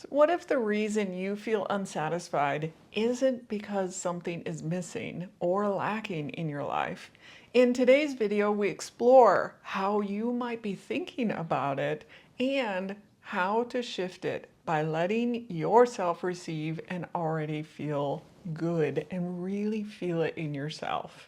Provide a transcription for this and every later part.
So what if the reason you feel unsatisfied isn't because something is missing or lacking in your life? In today's video, we explore how you might be thinking about it and how to shift it by letting yourself receive and already feel good and really feel it in yourself.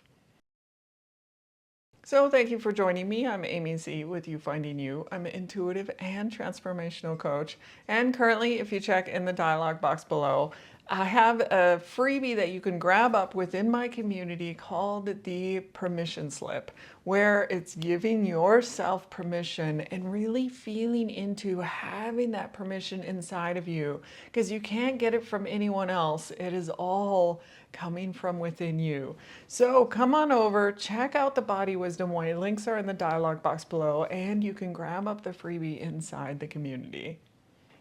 So thank you for joining me. I'm AmyC with You Finding You. I'm an intuitive and transformational coach. And currently, if you check in the dialog box below, I have a freebie that you can grab up within my community called the permission slip, where it's giving yourself permission and really feeling into having that permission inside of you, because you can't get it from anyone else. It is all coming from within you. So come on over, check out the Body Wisdom Way. Links are in the dialog box below, and you can grab up the freebie inside the community.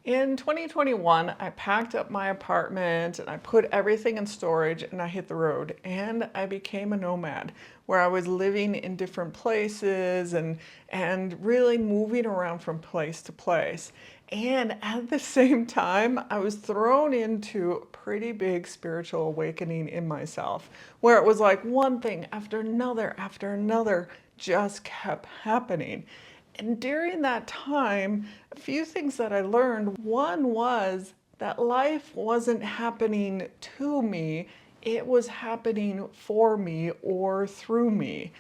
In 2021, I packed up my apartment and I put everything in storage and I hit the road, and I became a nomad where I was living in different places and really moving around from place to place. And at the same time, I was thrown into a pretty big spiritual awakening in myself, where it was like one thing after another just kept happening. And during that time, a few things that I learned. One was that life wasn't happening to me, it was happening for me or through me.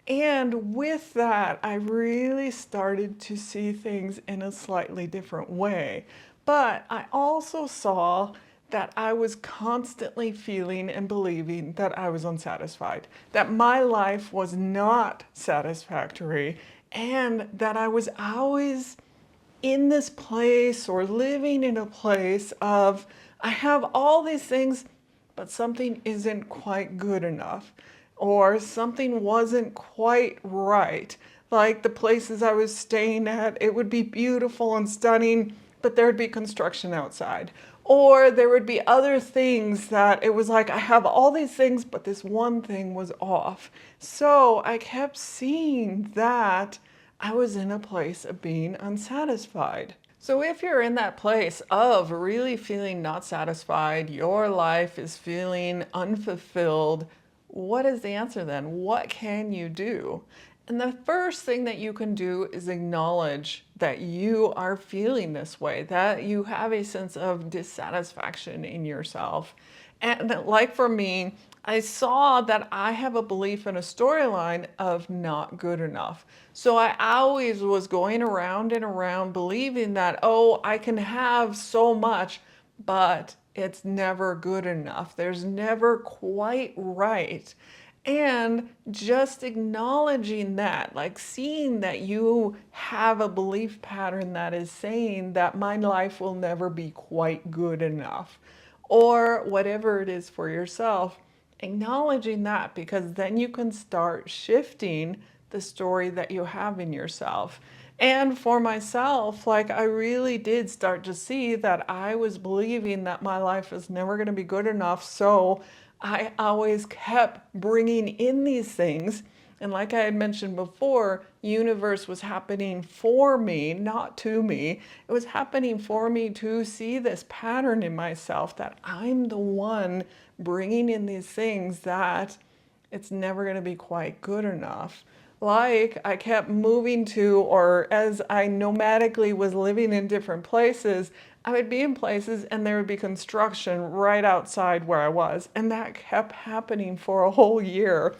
And with that, I really started to see things in a slightly different way. But I also saw that I was constantly feeling and believing that I was unsatisfied, that my life was not satisfactory, and that I was always in this place or living in a place of, I have all these things, but something isn't quite good enough, or something wasn't quite right. Like the places I was staying at, it would be beautiful and stunning, but there'd be construction outside. Or there would be other things that it was like, I have all these things, but this one thing was off. So I kept seeing that I was in a place of being unsatisfied. So if you're in that place of really feeling not satisfied, your life is feeling unfulfilled, what is the answer then? What can you do? And the first thing that you can do is acknowledge that you are feeling this way, that you have a sense of dissatisfaction in yourself. And like for me, I saw that I have a belief and a storyline of not good enough. So I always was going around and around believing that, oh, I can have so much, but it's never good enough. There's never quite right. And just acknowledging that, like seeing that you have a belief pattern that is saying that my life will never be quite good enough, or whatever it is for yourself, acknowledging that, because then you can start shifting the story that you have in yourself. And for myself, like I really did start to see that I was believing that my life is never going to be good enough. So I always kept bringing in these things. And like I had mentioned before, universe was happening for me, not to me. It was happening for me to see this pattern in myself that I'm the one bringing in these things that it's never going to be quite good enough. Like I kept moving to, or as I nomadically was living in different places, I would be in places and there would be construction right outside where I was. And that kept happening for a whole year.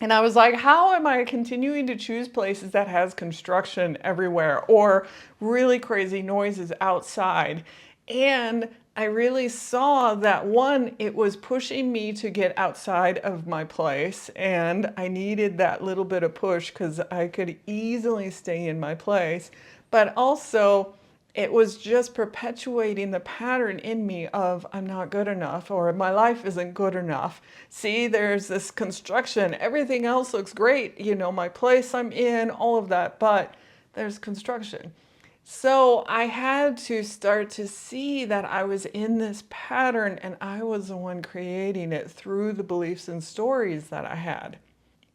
And I was like, how am I continuing to choose places that has construction everywhere or really crazy noises outside? And I really saw that one, it was pushing me to get outside of my place, and I needed that little bit of push because I could easily stay in my place. But also, it was just perpetuating the pattern in me of I'm not good enough, or my life isn't good enough. See, there's this construction. Everything else looks great. You know, my place I'm in, all of that, but there's construction. So I had to start to see that I was in this pattern and I was the one creating it through the beliefs and stories that I had.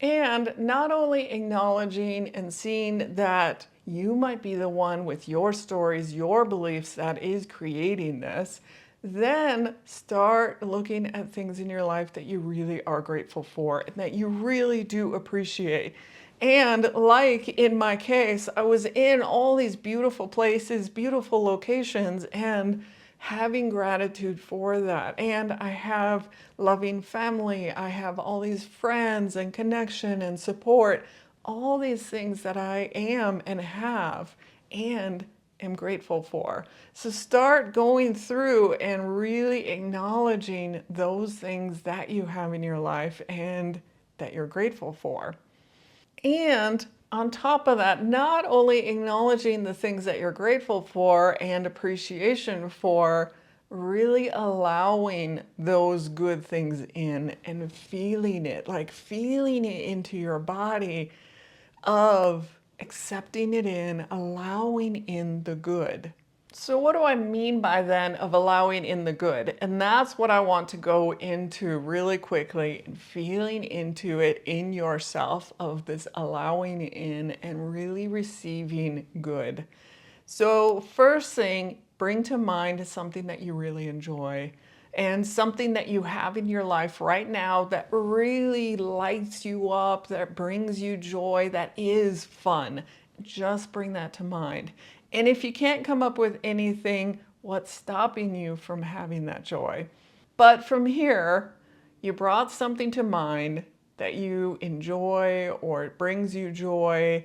And not only acknowledging and seeing that you might be the one with your stories, your beliefs that is creating this. Then start looking at things in your life that you really are grateful for and that you really do appreciate. And like in my case, I was in all these beautiful places, beautiful locations, and having gratitude for that. And I have loving family, I have all these friends and connection and support, all these things that I am and have and am grateful for. So start going through and really acknowledging those things that you have in your life and that you're grateful for. And on top of that, not only acknowledging the things that you're grateful for and appreciation for, really allowing those good things in and feeling it, like feeling it into your body of accepting it in, allowing in the good. So, what do I mean by then of allowing in the good? And that's what I want to go into really quickly and feeling into it in yourself of this allowing in and really receiving good. So, first thing, bring to mind something that you really enjoy and something that you have in your life right now that really lights you up, that brings you joy, that is fun. Just bring that to mind. And if you can't come up with anything, what's stopping you from having that joy? But from here, you brought something to mind that you enjoy or it brings you joy,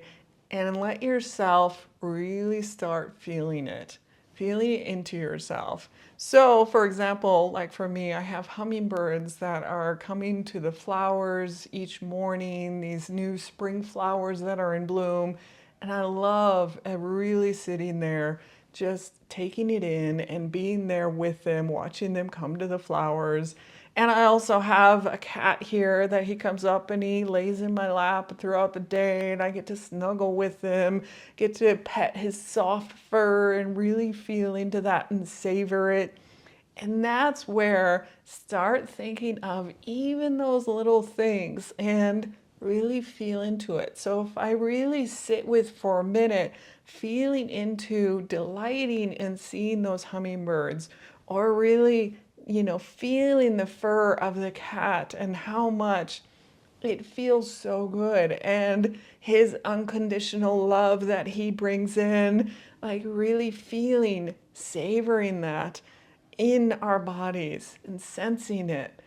and let yourself really start feeling it into yourself. So, for example, like for me, I have hummingbirds that are coming to the flowers each morning, these new spring flowers that are in bloom. And I love really sitting there, just taking it in and being there with them, watching them come to the flowers. And I also have a cat here that he comes up and he lays in my lap throughout the day, and I get to snuggle with him, get to pet his soft fur and really feel into that and savor it. And that's where start thinking of even those little things and really feel into it. So if I really sit with for a minute, feeling into delighting in seeing those hummingbirds, or really, feeling the fur of the cat and how much it feels so good, and his unconditional love that he brings in, like really feeling, savoring that in our bodies and sensing it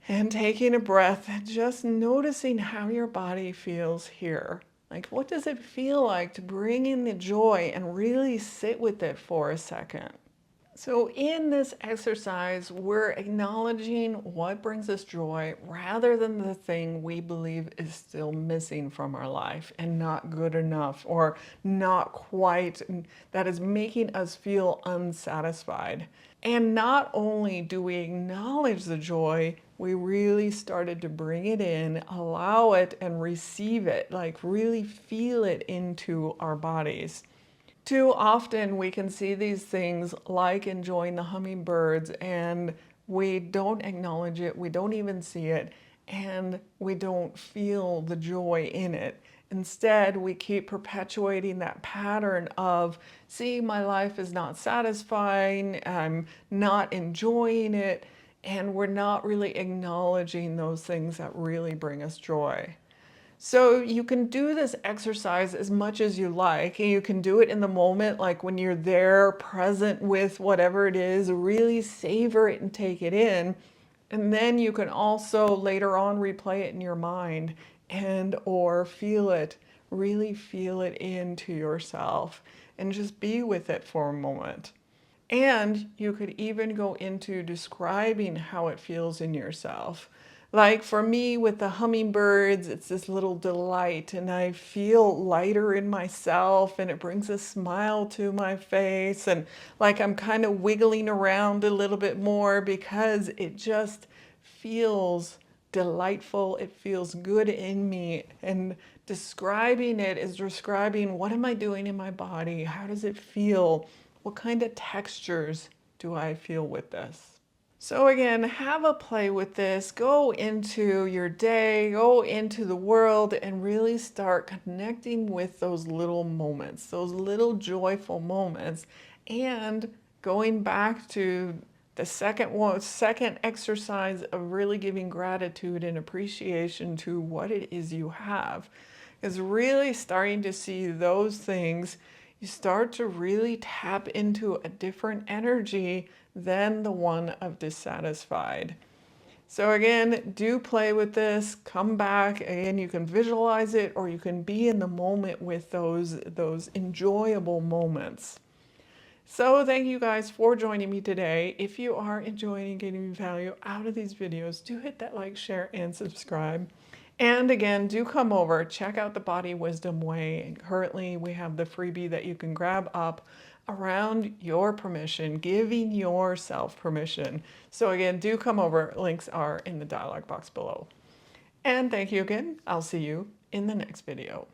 and taking a breath and just noticing how your body feels here. Like, what does it feel like to bring in the joy and really sit with it for a second? So, in this exercise, we're acknowledging what brings us joy rather than the thing we believe is still missing from our life and not good enough or not quite, that is making us feel unsatisfied. And not only do we acknowledge the joy, we really started to bring it in, allow it, and receive it, like really feel it into our bodies. Too often we can see these things like enjoying the hummingbirds and we don't acknowledge it, we don't even see it, and we don't feel the joy in it. Instead, we keep perpetuating that pattern of, see, my life is not satisfying, I'm not enjoying it, and we're not really acknowledging those things that really bring us joy. So you can do this exercise as much as you like, and you can do it in the moment, like when you're there present with whatever it is, really savor it and take it in. And then you can also later on replay it in your mind and or feel it, really feel it into yourself and just be with it for a moment. And you could even go into describing how it feels in yourself. Like for me with the hummingbirds, it's this little delight, and I feel lighter in myself, and it brings a smile to my face, and like I'm kind of wiggling around a little bit more because it just feels delightful. It feels good in me. And describing it is describing, what am I doing in my body? How does it feel? What kind of textures do I feel with this? So again, have a play with this, go into your day, go into the world, and really start connecting with those little moments, those little joyful moments, and going back to the second exercise of really giving gratitude and appreciation to what it is you have, is really starting to see those things. You start to really tap into a different energy than the one of dissatisfied. So again, do play with this, come back, and you can visualize it or you can be in the moment with those enjoyable moments. So thank you guys for joining me today. If you are enjoying getting value out of these videos, do hit that like, share, and subscribe. And again, do come over, check out the Body Wisdom Way. And currently we have the freebie that you can grab up around your permission, giving yourself permission. So again, do come over. Links are in the dialog box below. And thank you again. I'll see you in the next video.